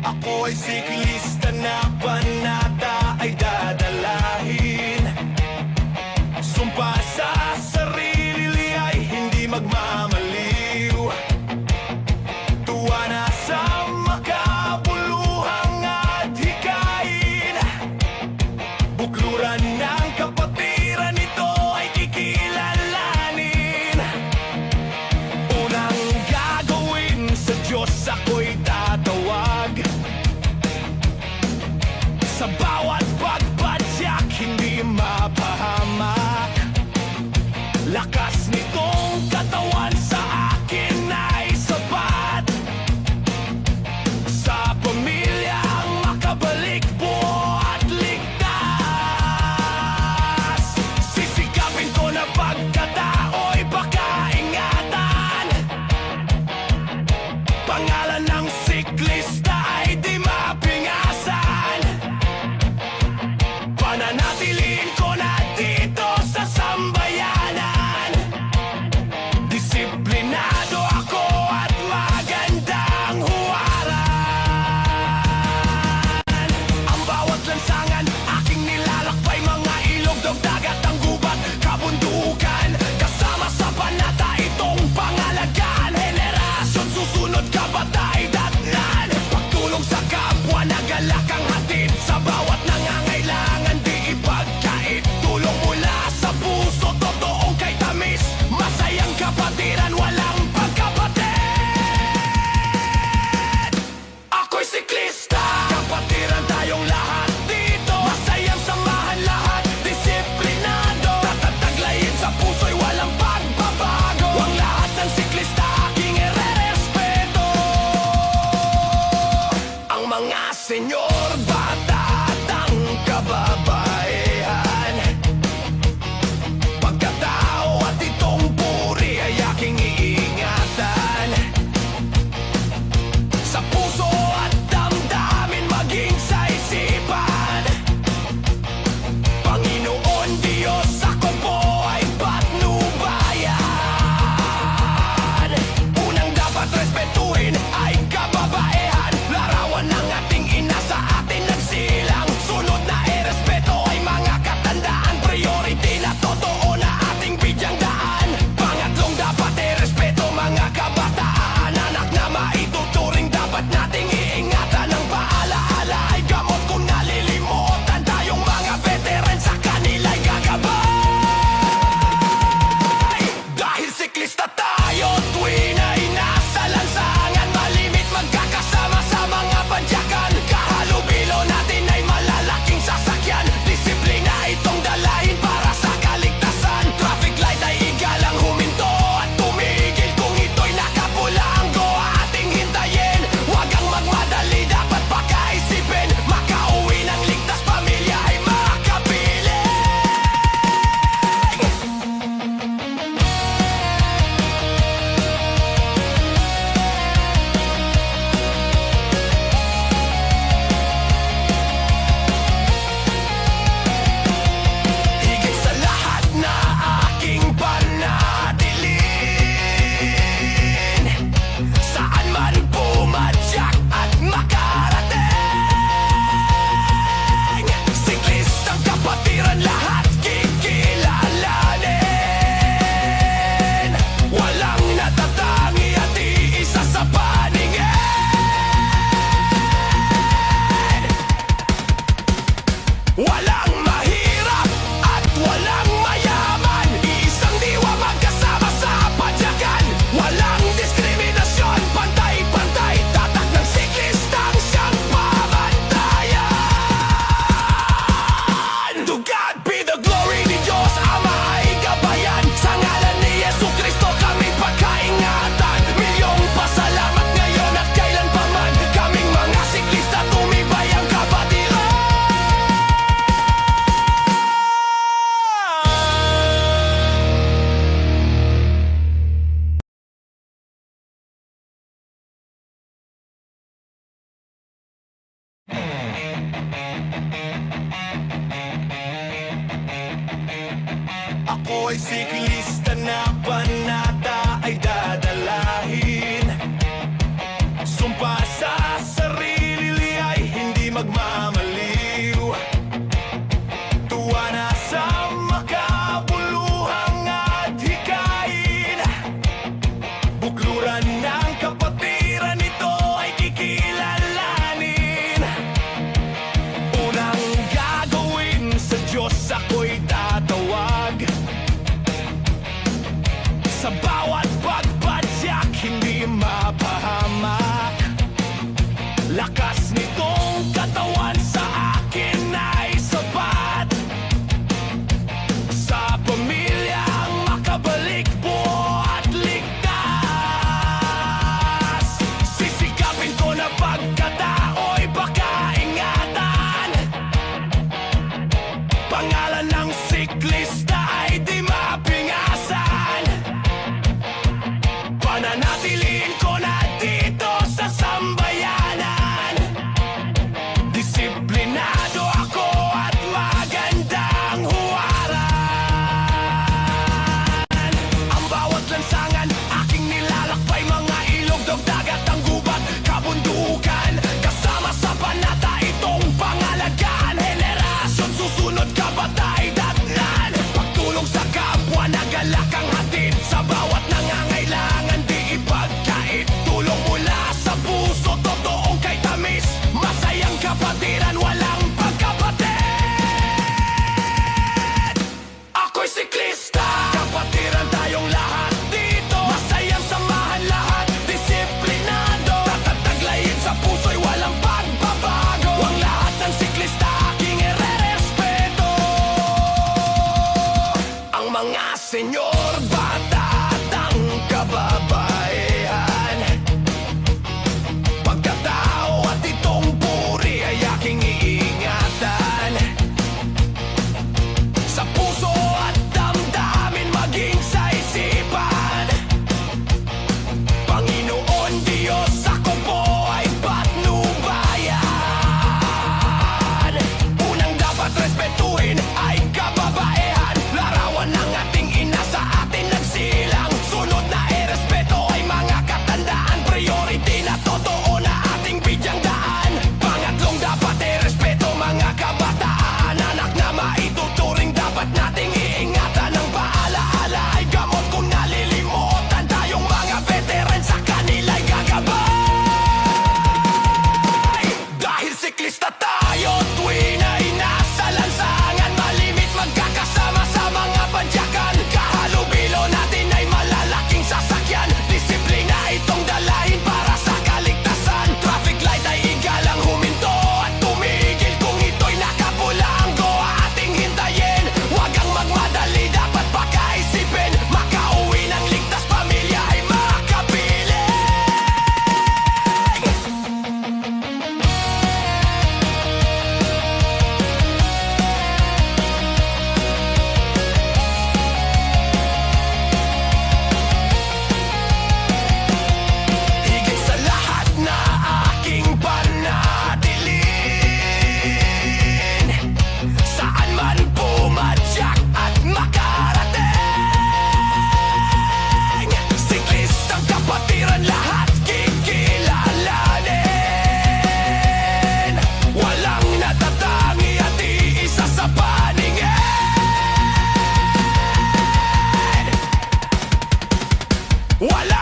Ako ay siklista na panata ay dadalahin. Sumpa sa sarili ay hindi magmamaliw. Tuwa na sa makabuluhang at hikain. Bukluran ng kapatiran nito ay kikilalanin. Unang gagawin sa Diyos ako'y tatawag. Sa bawat pagpadyak, hindi mapahamak. Lakas nitong katawan sa akin ay sapat. Sa pamilyang makabalik buo at ligtas. Sisikapin ko na pagkatao'y baka ingatan. Pangalan ng siklista ay di mapingasan. Pananatiliin ko na dito sa sambayanan. Disiplinado ako at magandang huwaran. Ang bawat lansangan aking nilalakbay, mga ilog, dagat, ang gubat, kabundukan. Kasama sa panata itong pangalagaan. Henerasyon susunod, kabatay, datnan. Pagtulong sa kapwa, nagalak ang hatid. Sa bawat nangangailangan, di ipagkait. Tulong mula sa puso, totoong kay tamis. Masayang kapatiran, walang pagkapatid. Ako'y siklista, kapatiran tayong lahat dito. Masayang samahan lahat, disiplinado. Tatataglayin sa puso'y walang pagbabago. Ang lahat ng siklista aking irerespeto. Ang mga senyor, bata at ang kababaihan. Pagkatao at itong puri ay aking iingatan. Sa puso at damdamin, maging sa isipan. Panginoon Diyos, ako po ay patnubayan. Unang dapat respetuhin ay kababaihan. Larawan ng ating ina sa atin nagsilang. Sunod na irespeto ay mga katandaan. Priority na totoo na ating bidyang daan. Pangatlong dapat irespeto mga kabataan. Anak na maituturing dapat nating iingatan. Ang paalaala ay gamot kung nalilimutan. Tayong mga veteran sa kanila'y gagabay. Dahil siklista tayo, tuwin ay nasa lansangan. Malimit magkakasama sa mga padyakan. Kahalubilo natin ay malalaking sasakyan. Disiplina itong dalahin para sa kaligtasan. Traffic light ay igalang huminto at tumigil. Kung ito'y nakapula, ang go ating hintayin. Huwag kang magmadali, dapat pakaisipin. Makauwi ng ligtas, pamilya ay makapiling. Higit sa lahat na aking panadilin. Saan man pumadyak at makarating. Siklistang kapatiran, lahat kikilalanin. Walang natatangi at iisa sa paningin. Walang mahirap at walang mayaman. Isang diwa magkasama sa padyakan. Walang diskriminasyon, pantay-pantay. Tatak ng siklistang siyang pamantayan. To God be the glory, ni Diyos Ama ay gabayan. Sa ngalan ni Jesucristo kami pagkaingatan. Milyong pasalamat ngayon at kailanpaman. Kaming mga siklista, tumibay ang kapatiran. Ako ay siklista na panata ay Sa bawat pagpadyak, hindi mapahamak. Lakas nitong katawan sa akin ay sapat. Sa pamilyang makabalik buo at ligtas. Sisikapin ko na pagkatao'y baka ingatan. Pangalan ng siklista ay di mapingasan. Pananatiliin ko na dito sa sambayanan. Disiplinado ako at magandang huwaran. Ang bawat lansangan, aking nilalakbay. Mga ilog, dagat, ang gubat, kabundukan. Kasama sa panata itong pangalagaan. Henerasyon susunod, kabatay, datnan. Pagtulong sa kapwa, nagalak ang hatid. Sa bawat nangangailangan, di ipagkait. Tulong mula sa puso, totoong kay tamis. Masayang kapatiran, walang pagkapatid. Ako'y siklista, kapatiran tayong lahat dito. Masayang samahan lahat, disiplinado. Tatataglayin sa puso'y walang pagbabago. Ang lahat ng siklista aking irerespeto. Ang mga senyor, bata at ang kababaihan. Pagkatao at itong puri ay aking iingatan. Sa puso at damdamin, maging sa isipan. Panginoon Diyos, ako po ay patnubayan. Unang dapat respetuhin ay kababaihan. Larawan ng ating ina sa atin nagsilang. Sunod na irespeto ay mga katandaan. Priority na totoo na ating bidyang daan. Pangatlong dapat irespeto mga kabataan. Anak na maituturing dapat nating iingatan. Ang paalaala ay gamot kung nalilimutan. Tayong mga veteran sa kanila'y gagabay. Dahil siklista tayo, tuwin ay nasa lansangan. Malimit magkakasama sa mga padyakan. Kahalubilo natin ay malalaking sasakyan. Disiplina itong dalahin para sa kaligtasan. Traffic light ay igalang huminto at tumigil. Kung ito'y nakapula, ang goa ating hintayin. Huwag kang magmadali, dapat pakaisipin. Makauwi ng ligtas, pamilya ay makapiling. Higit sa lahat na aking panadilin. Saan man pumadyak at makarating. Siklistang kapatiran, lahat kikilalanin. Walang natatangi at iisa sa paningin. Wala